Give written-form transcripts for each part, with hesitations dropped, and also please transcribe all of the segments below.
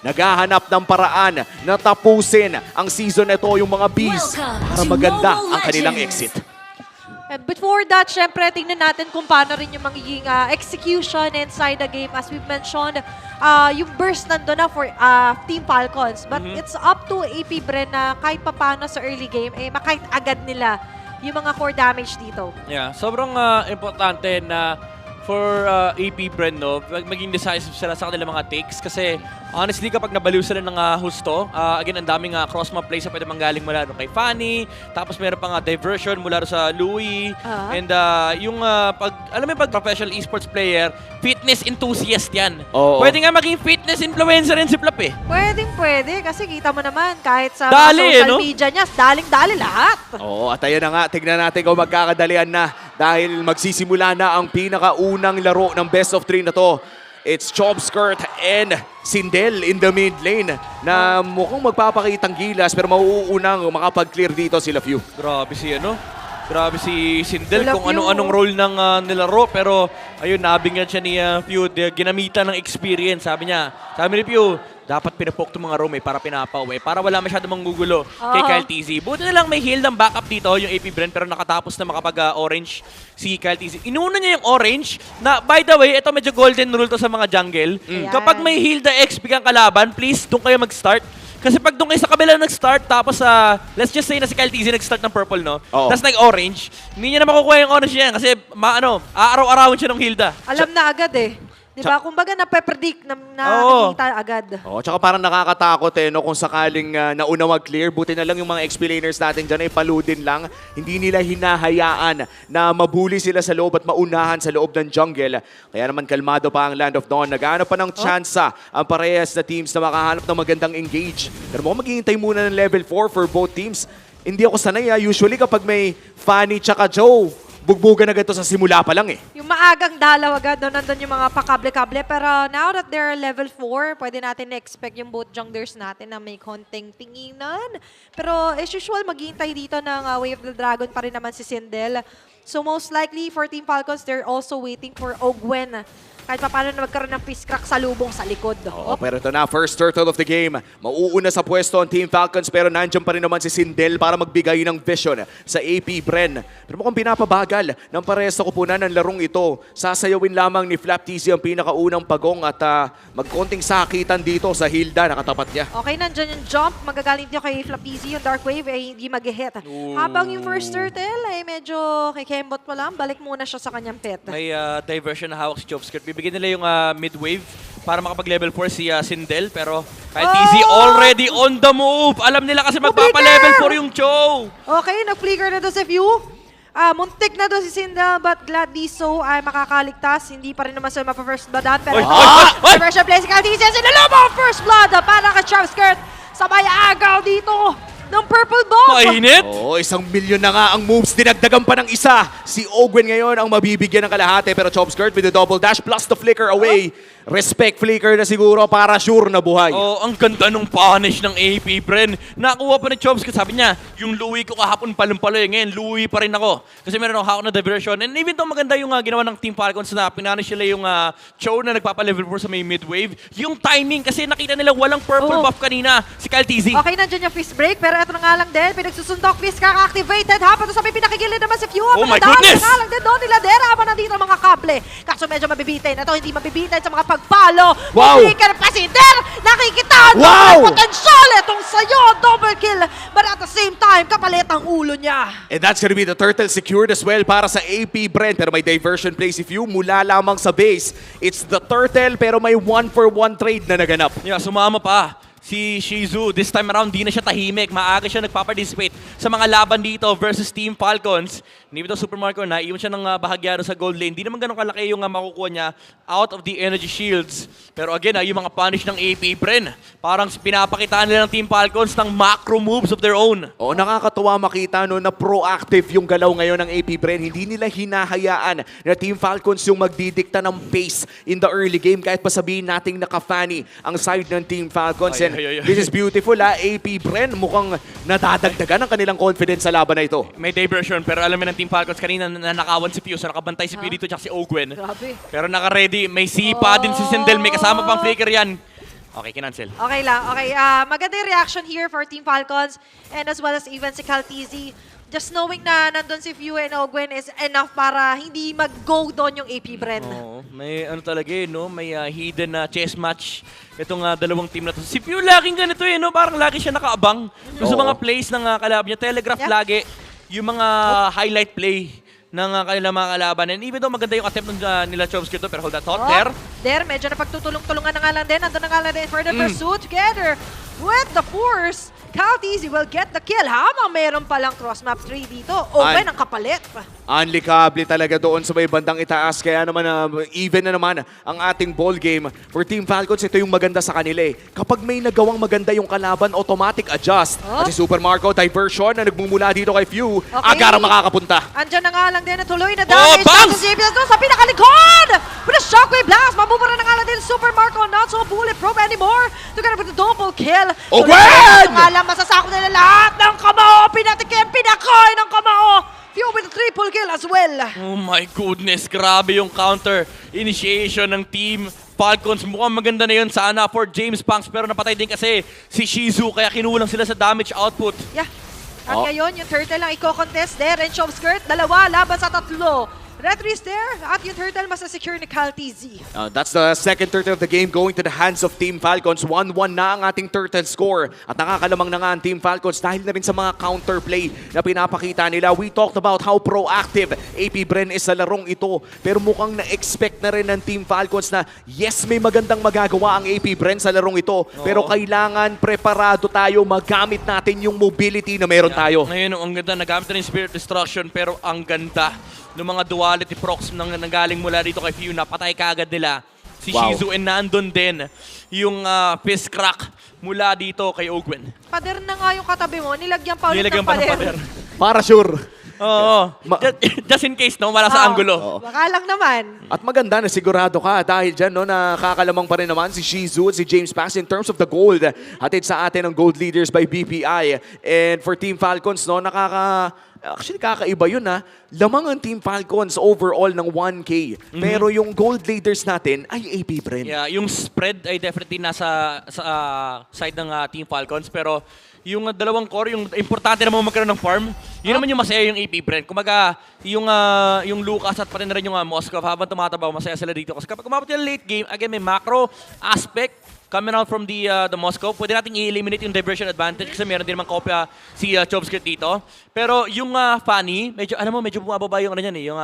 naghahanap ng paraan na tapusin ang season na ito, yung mga Bees, para maganda ang kanilang exit. And before that, syempre, tingnan natin kung paano rin yung magiging execution inside the game. As we've mentioned, yung burst nandun na for Team Falcons. But it's up to AP Bren na kahit papano sa early game, makahit agad nila yung mga core damage dito. Yeah, sobrang importante na for AP Bren, no, maging decisive sila sa kanilang mga takes kasi honestly, kapag nabaliw sila ng husto, again, ang daming cross-map plays na pwede manggaling mula kay Fanny, tapos meron pang diversion mula sa Louie, and yung alam mo yung pag professional esports player, fitness enthusiast yan. Pwede nga maging fitness influencer rin si Flap eh. Pwede kasi kita mo naman kahit sa Dali, social no? media niya, daling-dali lahat. Oo, at ayun na nga, tignan natin kung magkakadalian na dahil magsisimula na ang pinakaunang laro ng best of 3 na to. It's Chopskirt and Sindel in the mid lane na mukhang magpapakitang gilas pero mauunang makapag-clear dito sila Few. Grabe si Grabe si Sindel Sila kung Few. anong role ng nilaro pero ayun, nabinggan siya ni Few, ginamitan ng experience. Sabi ni Few, dapat pinapoke itong mga roam para pinapauwi, para wala masyadong manggugulo kay Kyle TZ. Buti na lang may heal ng backup dito yung AP Bren pero nakatapos na makapag-orange si Kyle TZ. Inuna niya yung orange na, by the way, ito medyo golden rule to sa mga jungle. Kapag may heal the XP kang kalaban, please doon kayo mag-start. Kasi pag doon kayo sa kabila nag-start, tapos let's just say na si Kyle TZ nag-start ng purple, no? Tapos nag-orange, hindi niya na makukuha yung orange niya kasi aaraw-arawin siya ng Hilda. Alam na agad eh. Diba? Kumbaga nape-predict na nakikita agad. Tsaka parang nakakatakot no, kung sakaling nauna mag-clear. Buti na lang yung mga explainers natin dyan ay paludin lang. Hindi nila hinahayaan na mabuli sila sa loob at maunahan sa loob ng jungle. Kaya naman kalmado pa ang Land of Dawn. Naghahanap pa ng tsansa ang parehas na teams na makahanap ng magandang engage. Pero mukhang maghihintay muna ng level 4 for both teams. Hindi ako sanay. Usually kapag may Fanny tsaka Joe, bugbugan na ganito sa simula pa lang eh. Yung maagang dalaw agad, nandun yung mga pakable-kable. Pero now that they're level 4, pwede natin na-expect yung both junglers natin na may konting tinginan. Pero as usual, maghihintay dito ng Way of the Dragon pa rin naman si Sindel. So most likely for Team Falcons, they're also waiting for Ogwen. Kahit pa paano na magkaroon ng fist crack sa lubong sa likod. Pero ito na, first turtle of the game. Mauuna sa pwesto ang Team Falcons pero nandiyan pa rin naman si Sindel para magbigay ng vision sa AP Bren. Pero mukhang pinapabagal ng parehas sa kupunan ng larong ito. Sasayawin lamang ni Flap TZ ang pinakaunang pagong at magkonting sakitan dito sa Hilda, nakatapat niya. Okay, nandyan yung jump. Magagaling dito kay Flap TZ. Yung Dark Wave ay hindi mag-hit. Habang yung first turtle ay medyo kay Kembot pa lang. Balik muna siya sa kanyang pet. May diversion na hawak si Chopskirt. Bibigyan nila yung mid-wave para makapag-level 4 si Sindel. Pero Kyle TZ already on the move. Alam nila kasi magpapa-level 4 yung Cho. Okay, nag-flicker na doon si Few. Muntik na doon si Sindel, but gladly so ay makakaligtas. Hindi pa rin naman sila mapa-first bloodan. Pero diversion play si Kyle TZ. Sinalubong ang first blood para kay Chopskirt. Sabay agaw dito ng purple bomb. Mainit. 1 milyon na nga ang moves. Dinagdagan pa ng isa. Si Ogwen ngayon ang mabibigyan ng kalahati. Pero Chopskirt with the double dash plus the flicker away. Respect flicker na siguro para sure na buhay. Ang ganda nung punish ng AP Bren. Nakuha pa ni Chopskirt. Sabi niya, yung Louie ko kahapon palumpaloy. Ngayon, Louie pa rin ako. Kasi meron akong hawak na diversion. And even though maganda yung ginawa ng Team Falcons na pinanish nila yung Cho na nagpapa-level 4 sa may mid-wave. Yung timing, kasi nakita nila walang purple buff kanina si Kyle TZ. Okay, nandiyan yung fist break. Pero ito na nga lang din. Pinagsusundok, fist crack activated. Habang sa may pinakigilid naman si Few. Oh my goodness! Nga lang din doon nila Dera. Habang nandito ang mga kable. Kaso medyo mabibitin. Ito hindi mabibitin sa mga pagpalo. Wow! Flicker pa si Der. Nakikitaan mo Wow! ang potensyal. Itong sayo. Double kill. But at the same time, kapalit ang ulo niya. And that's gonna be the turtle secured as well para sa AP Bren. Pero may diversion play si Few mula lamang sa base. It's the turtle pero may 1-for-1 trade na naganap. Yeah, sumama pa si Shizu. This time around, di na siya tahimik. Maaga siya nagpaparticipate sa mga laban dito versus Team Falcons. Hindi ito Super Marco na iwan siya ng bahagya sa gold lane. Di naman ganun kalaki yung makukuha niya out of the energy shields. Pero again, yung mga punish ng AP Bren. Parang pinapakitaan nila ng Team Falcons ng macro moves of their own. Nakakatuwa makita na proactive yung galaw ngayon ng AP Bren. Hindi nila hinahayaan na Team Falcons yung magdidikta ng pace in the early game. Kahit pa sabihin nating naka-Fanny ang side ng Team Falcons. And this is beautiful AP Bren mukhang nadadagdagan ang kanilang confidence sa laban na ito. May diversion pero alam mo ng Team Falcons kanina nanakawan si Fuse, nakabantay si Fuse dito tsaka si Ogwen. Grabe. Pero naka-ready, may sipa din si Sindel, may kasama pang flicker yan. Okay, kinancel. Okay lang, okay. Maganda yung reaction here for Team Falcons and as well as even si Calteezy. Just knowing na nandun si Few and Ogwen is enough para hindi mag-go doon yung AP Bren. Oo, may ano talaga no? May hidden na chess match itong dalawang team na to. Si Pew laging ganito no? Parang lagi siya nakaabang. Sa Oo. mga plays ng kalaban niya, telegraph Yeah. lagi yung mga highlight play ng kanilang mga kalaban. And even though maganda yung attempt ng nila Chomsky to, pero hold that thought there. Medyo napagtutulong-tulungan na nga lang din. Nandun na nga lang din for the pursuit together with the Force. Calteezy will get the kill. Habang meron palang cross map 3 dito. Open ang kapalit. Unlikable talaga doon sa may bandang itaas. Kaya naman even na naman ang ating ball game. For Team Falcons, ito yung maganda sa kanila eh. Kapag may nagawang maganda yung kalaban, automatic adjust. At si Super Marco, diversion na nagmumula dito kay Few. Okay. Agarang makakapunta. Andyan na nga lang din na tuloy na damage bangs! sa JPS doon sa pinakalikod! With a shockwave blast, mabubura na nga lang din Super Marco, not so bulletproof anymore. Together with the double kill. Ogwen! Nga lang, masasako nila lahat ng kamao. Pinatikim, pinakain ng kamao. Few with a triple kill as well. Oh my goodness, grabe yung counter initiation ng Team Falcons. Mukhang maganda na yun sana for James Punks, pero napatay din kasi si Shizu, kaya kinulang sila sa damage output. Yeah. At ngayon, yung Turtle ang i-contest there. And Chop Skirt, 2 laban sa 3. Retries there. At yung Turtle masasecure ni Calteezy. That's the second turtle of the game going to the hands of Team Falcons. 1-1 na ang ating turtle score. At nakakalamang na nga ang Team Falcons dahil na rin sa mga counterplay na pinapakita nila. We talked about how proactive AP Bren is sa larong ito. Pero mukhang na-expect na rin ng Team Falcons na yes, may magandang magagawa ang AP Bren sa larong ito. Pero kailangan preparado tayo, magamit natin yung mobility na meron tayo. Ngayon, ang ganda, nagamit na rin Spirit Destruction, pero ang ganda ng mga duality procs nang nanggaling mula dito kay Few, napatay kaagad nila si Wow. Shizu, and nandun din yung fist crack mula dito kay Ogwen. Pader na nga yung katabi mo. Nilagyan pa ulit Nilagyan ng pa ng pader. pader. Para sure. Oo. Just in case, no? Wala sa angulo. Baka lang naman. At maganda na sigurado ka dahil dyan no, nakakalamang pa rin naman si Shizu at si James Pax in terms of the gold. Hatid sa atin ng gold leaders by BPI. And for Team Falcons, no, actually kakaiba yun ha. Lamang ang Team Falcons overall ng 1K. Pero yung gold leaders natin ay AP Bren. Yeah, yung spread ay definitely nasa sa side ng Team Falcons, pero yung dalawang core, yung importante naman magkaroon ng farm, yun naman yung masaya yung AP Brent. Kumaga, yung Lucas at pati na rin yung Moscow, habang tumatabaw, masaya sila dito. Kasi kapag kumabot yung late game, again, may macro aspect coming out from the Moscow. Pwede natin i-eliminate yung diversion advantage kasi meron din naman kopya si Chomsky dito. Pero yung Fanny, medyo bumababa yung ano yan yung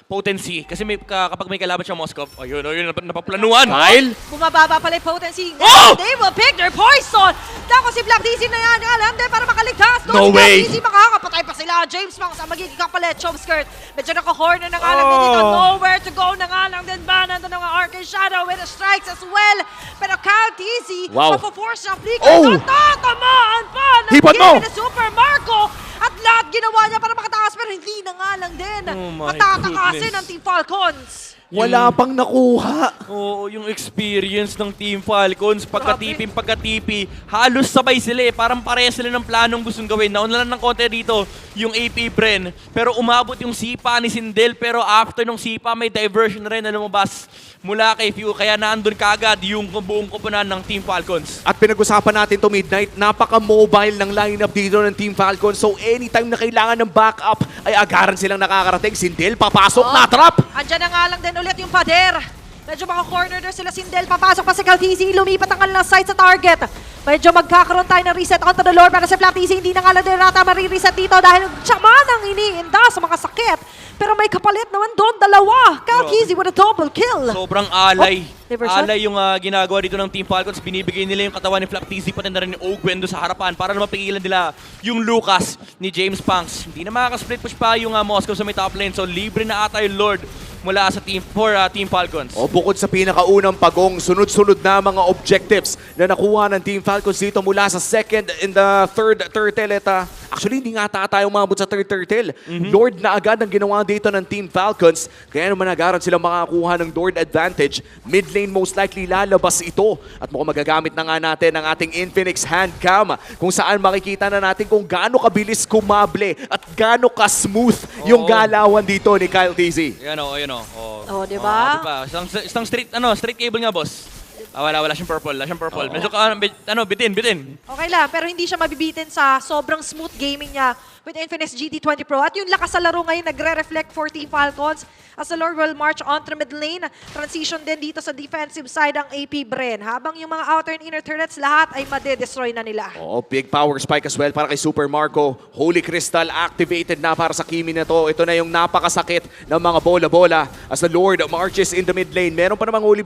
potency. Kasi kapag may kalaban siya Moscow, ayun, napaplanuan. Kyle? Bumababa pala yung potency. Oh! They will pick their poison. Tapos si Black DC na yan. Alande para makaligtas. No si way. Black DC makakapatay pa sila. James Punks ang magiging kapalit. Chop Skirt. Medyo naka-corner na nga lang din dito. Nowhere to go na nga lang din ba. Nandun ang Arcane Shadow with the strikes as well. Pero Calteezy, Wow. mapo-force siya. Flicker. Oh! Natatamaan pa. Hipon mo! Ni Super Marco. At lahat ginawa niya para makatakas. Pero hindi na nga lang din. Oh my Matatakasin goodness. ng Team Falcons. Wala pang nakuha. Oo, yung experience ng Team Falcons, pagka-TP, halos sabay sila eh. Parang pareha sila ng planong gustong gawin. Nauna lang ng konti dito yung AP Bren. Pero umabot yung sipa ni Sindel. Pero after nung sipa, may diversion na rin na lumabas mula kay Few. Kaya naandun kagad yung buong kupunan ng Team Falcons. At pinag-usapan natin to Midnight, napaka-mobile ng lineup dito ng Team Falcons. So anytime na kailangan ng backup, ay agaran silang nakakarating. Sindel, papasok, na-trap! Andyan na nga lang din ulit yung pader. Medyo maka-corner there sila Sindel. Papasok pa si Calteezy. Lumipat ang kanilang sight sa target. Medyo magkakaroon tayo ng reset onto the Lord. Pero si Calteezy hindi na nga lang din rata marireset dito dahil siya man ang iniinda sa mga sakit. Pero may kapalit naman doon, 2. Calteezy with a double kill. Sobrang alay. diversion? Alay yung ginagawa dito ng Team Falcons. Binibigay nila yung katawan ni Flap TZ pati na rin ni Ogwen doon sa harapan para na mapigilan nila yung Lucas ni James Punks. Hindi na makaka-split push pa yung Moscow sa may top lane. So libre na ata yung Lord mula sa Team Falcons. O bukod sa pinakaunang pagong, sunod-sunod na mga objectives na nakuha ng Team Falcons dito mula sa second and the third turtle. Actually, hindi nga tayo umabot sa third turtle. Lord na agad ang ginawa dito ng Team Falcons. Kaya naman agaran sila makakuha ng Lord advantage. Mid lane most likely lalabas ito. At mukhang magagamit na nga natin ang ating Infinix handcam kung saan makikita na natin kung gaano kabilis kumable at gaano ka-smooth yung galawan dito ni Kyle TZ. Yan o, yan o. Oh, di ba? Isang straight cable nga, boss. Wala siyang purple. Medyo bitin. Okay lang, pero hindi siya mabibitin sa sobrang smooth gaming niya with Infinix GT20 Pro. At yung lakas sa laro ngayon nagre-reflect for Team Falcons as the Lord will march onto mid lane. Transition din dito sa defensive side ang AP Bren. Habang yung mga outer and inner turrets, lahat ay made-destroy na nila. Oo, big power spike as well para kay Super Marco. Holy Crystal activated na para sa Kimi na to. Ito na yung napakasakit ng mga bola-bola as the Lord marches in the mid lane. Meron pa namang holy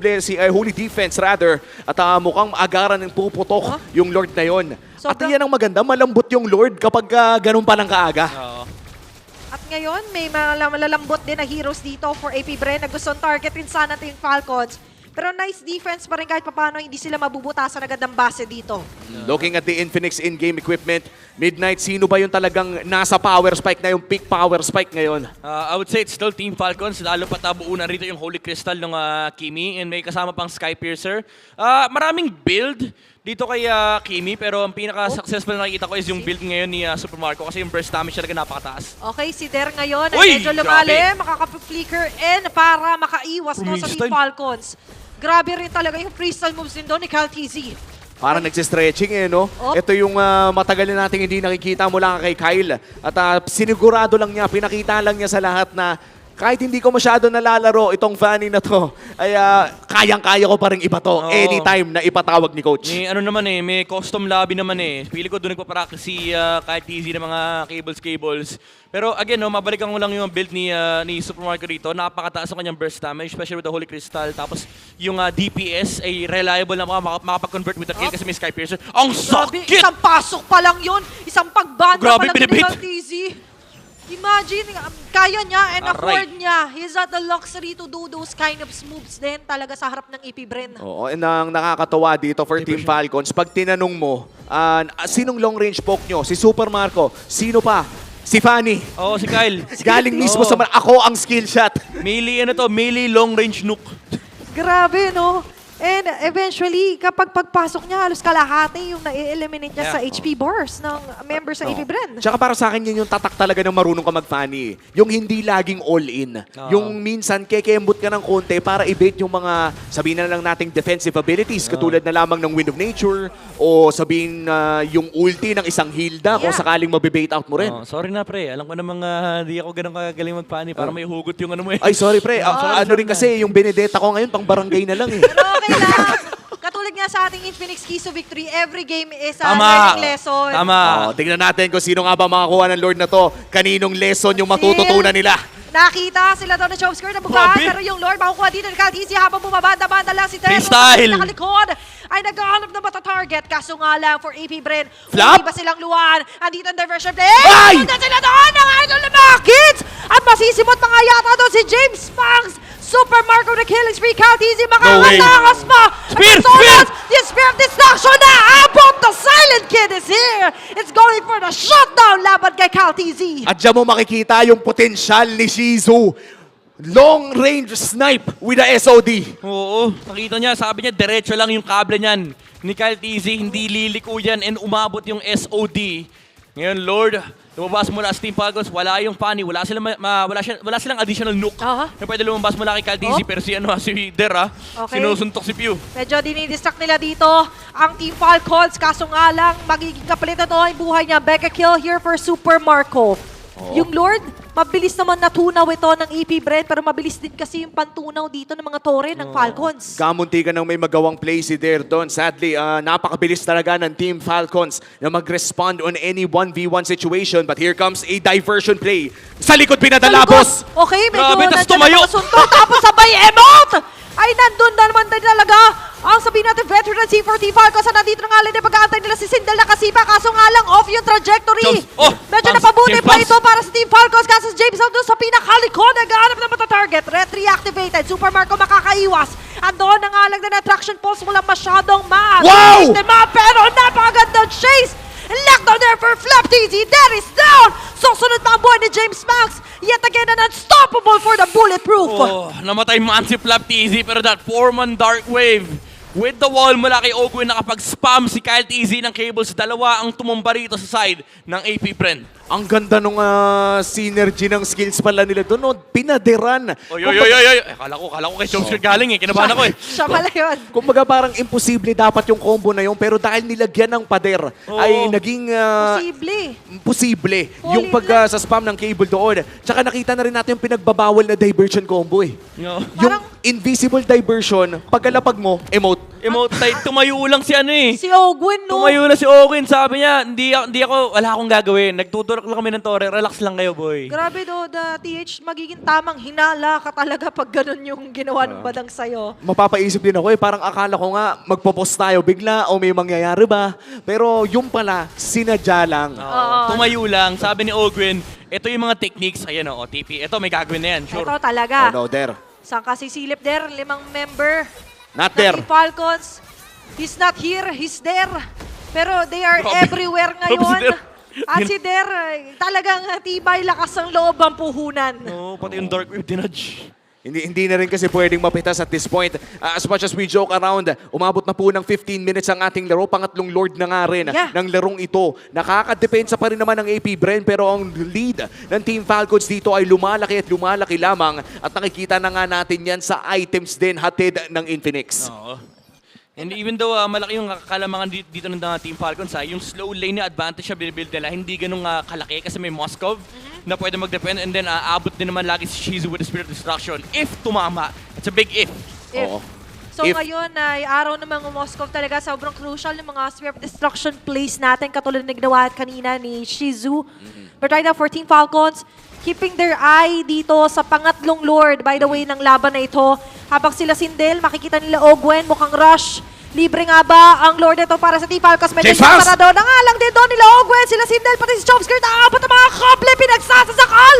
defense rather. At mukhang agaran ng puputok yung Lord na yon. At Sobrang- yan ang maganda, malambot yung Lord kapag ganun pa lang kaaga. Oo. At ngayon, may malalambot din na heroes dito for AP Bren na gustong targetin sana Team Falcons. Pero nice defense pa rin kahit paano hindi sila mabubutasan agad ng base dito. Looking at the Infinix in-game equipment, Midnight, sino ba yung talagang nasa power spike na yung peak power spike ngayon? I would say it's still Team Falcons, lalo pat nabuo na rito yung Holy Crystal ng Kimi and may kasama pang Skypiercer. Maraming build dito kay Kimi pero ang pinaka-successful na nakikita ko is yung build ngayon ni Super Marco kasi yung burst damage talaga napakataas. Okay, si Der ngayon ay Uy! medyo lumalim, makaka-flicker in para makaiwas no, sa Team Freestyle. Falcons. Grabe rin talaga yung freestyle moves din doon ni Cal TZ. Parang nagsistretching no? Op. Ito yung matagal na nating hindi nakikita mula kay Kyle. At sinigurado lang niya, pinakita lang niya sa lahat na kahit hindi ko masyado nalalaro itong Fanny na to, ay kayang-kaya ko pa rin iba to Oo. anytime na ipatawag ni Coach. May may custom lobby naman eh. Pili ko doon nagpapractice si kahit easy ng mga cables. Pero again, mabalikan ko lang yung build ni Super Marco dito. Napakataas ang kanyang burst damage, especially with the Holy Crystal. Tapos yung DPS ay reliable na makapag-convert with the kill kasi may Skypiercer. Ang Grabe, sakit! isang pasok pa lang yun. Isang pagbanda Grabe, pa lang yun ni binibit. Cal TZ. Imagine, kaya niya and Aray. afford niya. He's at the luxury to do those kind of moves din talaga sa harap ng AP Bren. Oo, and ang nakakatawa dito for Team Falcons, pag tinanong mo, sinong long range poke nyo? Si Super Marco? Sino pa? Si Fanny. Oo, si Kyle. Galing mismo Oo. sa ako ang skill shot. Melee long range nuke. Grabe, no? And eventually, kapag pagpasok niya, halos kalahati yung na-eliminate niya Yeah. sa HP bars ng member sa AP Bren. Tsaka para sa akin yun yung tatak talaga ng marunong ka mag-Fanny. Yung hindi laging all-in. Oo. Yung minsan kekembot ka ng konti para i-bait yung mga, sabihin na lang nating defensive abilities, katulad na lamang ng Wind of Nature, o sabihin yung ulti ng isang Hilda kung Yeah. sakaling mabibait out mo rin. Oh, sorry na pre, alam ko namang di ako ganun kagaling magpani para may hugot yung ano mo eh. Ay, sorry pre. Ano rin kasi, yung Benedetta ko ngayon, pang barangay na lang eh. Pero okay lang. Katulad nga sa ating Infinix Keys to Victory, every game is a Tama. learning lesson. Tama. Tingnan natin kung sino nga ba makakuha ng Lord na to. Kaninong lesson yung matututunan nila. Nakita sila doon na choke skirt na bukahan, Grabe. pero yung Lord makukuha dito ni Cal TZ habang bumabanda-banda lang si Terno. Freestyle. Sa nakalikod ay naghahanap na mata-target. Kaso nga lang for AP Bren, Flop. hindi ba silang luwan? Andito ang diversion play. Ay! Punta sila doon ng idol na mga kids! At masisimot pa nga yata doon si James Spanks. Super Marco the killing spree. Cal TZ makakatakas pa. Spear! The Spear of Destruction na abot. The Silent Kid is here. It's going for the shutdown laban kay Cal TZ. At dyan mo makikita yung potensyal ni Shizu. Long range snipe with the SOD. Oo, nakita niya, sabi niya, diretso lang yung kable niyan. Ni Kyle TZ, hindi liliko yan and umabot yung SOD. Ngayon, Lord, lumabas mula sa Team Falcons, wala yung Fanny, wala silang additional nuke. Aha. Na pwede lumabas mula kay Kyle TZ, Oh. pero si Der, Okay. sinusuntok si Pew. Medyo dinidistract nila dito ang Team Falcons. Kaso nga lang, magiging kapalit na to ang buhay niya. Becca kill here for Super Marco. Yung Lord, mabilis naman natunaw ito ng AP Bren, pero mabilis din kasi yung pantunaw dito ng mga tore ng Falcons. Kamunti ka nang may magawang play si Der doon. Sadly, napakabilis talaga ng Team Falcons na mag-respond on any 1v1 situation. But here comes a diversion play. Sa likod pinadala, boss! Okay, medyo Grabe, tas nandiyan tumayo. na nakasuntok, tapos sabay emote! Ay, nandun na naman din talaga ang sabihin natin veteran C4 Team Falcons. Nandito na nga lang din pag-aantay nila si Sindel na kasipa. Kaso nga lang, off yung trajectory. Jones. Oh, Medyo Pams. napabuti James pa Pams. ito para sa Team Falcons. Kaso si James doon sa pinakalikod. Naghahanap na mata-target. Ret reactivated. Super Marco makakaiwas. Andoon na nga lang din attraction pulse. Walang masyadong maas. Wow! Pero napakagandang chase. Lockdown there for Flap TZ. That is down. Susunod pa ang buhay ni James Max. Yet again, an unstoppable for the bulletproof. Oh, namatay man si Flap TZ, pero that 4-man Dark Wave With the wall mula kay Ogwin, nakapag-spam si Kyle TZ ng cables. Dalawa ang tumumba rito sa side ng AP Bren. Ang ganda nung synergy ng skills pala nila doon. No? Pinaderan. Oy. Kala ko kay Chomsker galing eh. Kinabahan ako eh. Siya pala yun. Kumbaga parang imposible dapat yung combo na yun. Pero dahil nilagyan ng pader, Oo. ay naging Posible. posible Fall yung in pag sa spam ng cable doon. Tsaka nakita na rin natin yung pinagbabawal na diversion combo eh. No. Yung Parang- invisible diversion, pagkalapag mo, emote. Emote type, tumayo lang si ano eh. Si Ogwin, no? Tumayo na si Ogwin, sabi niya, hindi ako, wala akong gagawin. Nagtutulak lang kami ng tore, relax lang kayo, boy. Grabe do, the TH, magiging tamang hinala ka talaga pag ganun yung ginawa ng badang sa'yo. Mapapaisip din ako eh, parang akala ko nga magpo-post tayo bigla o may mangyayari ba. Pero yung pala, sinadya lang. Oo. Tumayo lang, sabi ni Ogwin, ito yung mga techniques, ayan o, OTP. Ito, may gagawin na yan, sure. Ito talaga. Oh no, there. Saan kasi silip there? 5 member. Not ng there. Team Falcons. He's not here, he's there. Pero they are Grabe. everywhere Grabe si ngayon. Der. At si Der, talagang tibay lakas ng loob ang puhunan. Oo, pati yung Dark Wave dinudge. Hindi na rin kasi pwedeng mapitas at this point. As much as we joke around, umabot na po ng 15 minutes ang ating laro. Pangatlong Lord na nga rin Yeah. ng larong ito. Nakakadepensa pa rin naman ng AP Bren pero ang lead ng Team Falcons dito ay lumalaki at lumalaki lamang. At nakikita na nga natin yan sa items din hatid ng Infinix. Oo. And even though malaki yung kalamangan dito ng Team Falcons, yung slow lane na advantage na binibuild nila, hindi ganun kalaki kasi may Moskov na pwede mag-defend and then abot din naman lagi si Shizu with the Spirit of Destruction. If tumama, it's a big if. Oo. So If- ngayon ay araw ng mga Moscow talaga, sobrang crucial yung mga Sphere of Destruction plays natin katulad na ginawa kanina ni Shizu. But right now for Team Falcons, keeping their eye dito sa pangatlong Lord, by the way, ng laban na ito. Habang sila Sindel, makikita nila Ogwen, mukhang rush. Libre nga ba ang Lord ito para sa Team Falcons? May James naging Fast! para doon. Nangalang din doon nila Ogwen, sila Sindel, pati si Chomsker. Naabot ang mga kable, pinagsasasakal!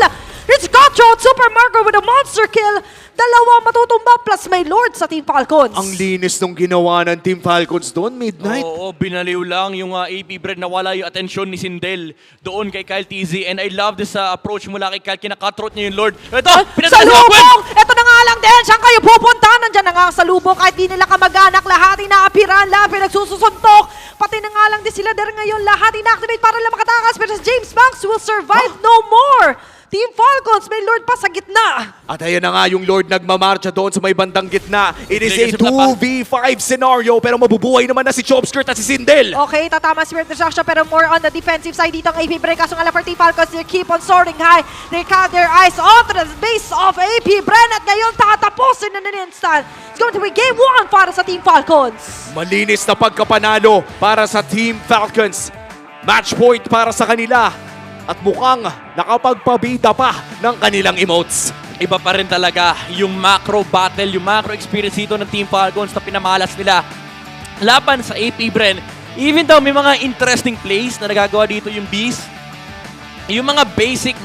It's Gotcha, Super Marco with a monster kill. Dalawang matutumba plus may Lord sa Team Falcons. Ang linis nung ginawa ng Team Falcons doon, midnight. Oo, binaliw lang yung AP Bren, nawala yung atensyon ni Sindel doon kay Kyle TZ. And I love this approach mula kay Kyle, kinakatrot niya yung Lord. Ito, Sa pinatay si Ogwen! lubong! Ito na nga lang din! Saan kayo pupunta? Nandyan na nga sa lubong kahit di nila kamag-anak. Lahat inaapiran, lahat pinagsususuntok. Pati na nga lang din sila there ngayon. Lahat inactivate para lang makatakas. Pero si James Banks will survive no more! Team Falcons, may Lord pa sa gitna. At ayan na nga yung Lord nagmamarcha doon sa may bandang gitna. It is a Nag-isip na pa. 2v5 scenario pero mabubuhay naman na si Chomskirt at si Sindel. Okay, tatama si Spirit Destruction pero more on the defensive side dito ang AP Bren. Kaso nga lang for Team Falcons, they keep on soaring high. They count their eyes onto the base of AP Bren at ngayon tatapusin na ng instant. It's going to be game 1 para sa Team Falcons. Malinis na pagkapanalo para sa Team Falcons. Match point para sa kanila. At mukhang nakapagpabida pa ng kanilang emotes. Iba pa rin talaga yung macro battle, yung macro experience dito ng Team Falcons na pinamalas nila laban sa AP Bren. Even though may mga interesting plays na nagagawa dito yung Beast, yung mga basic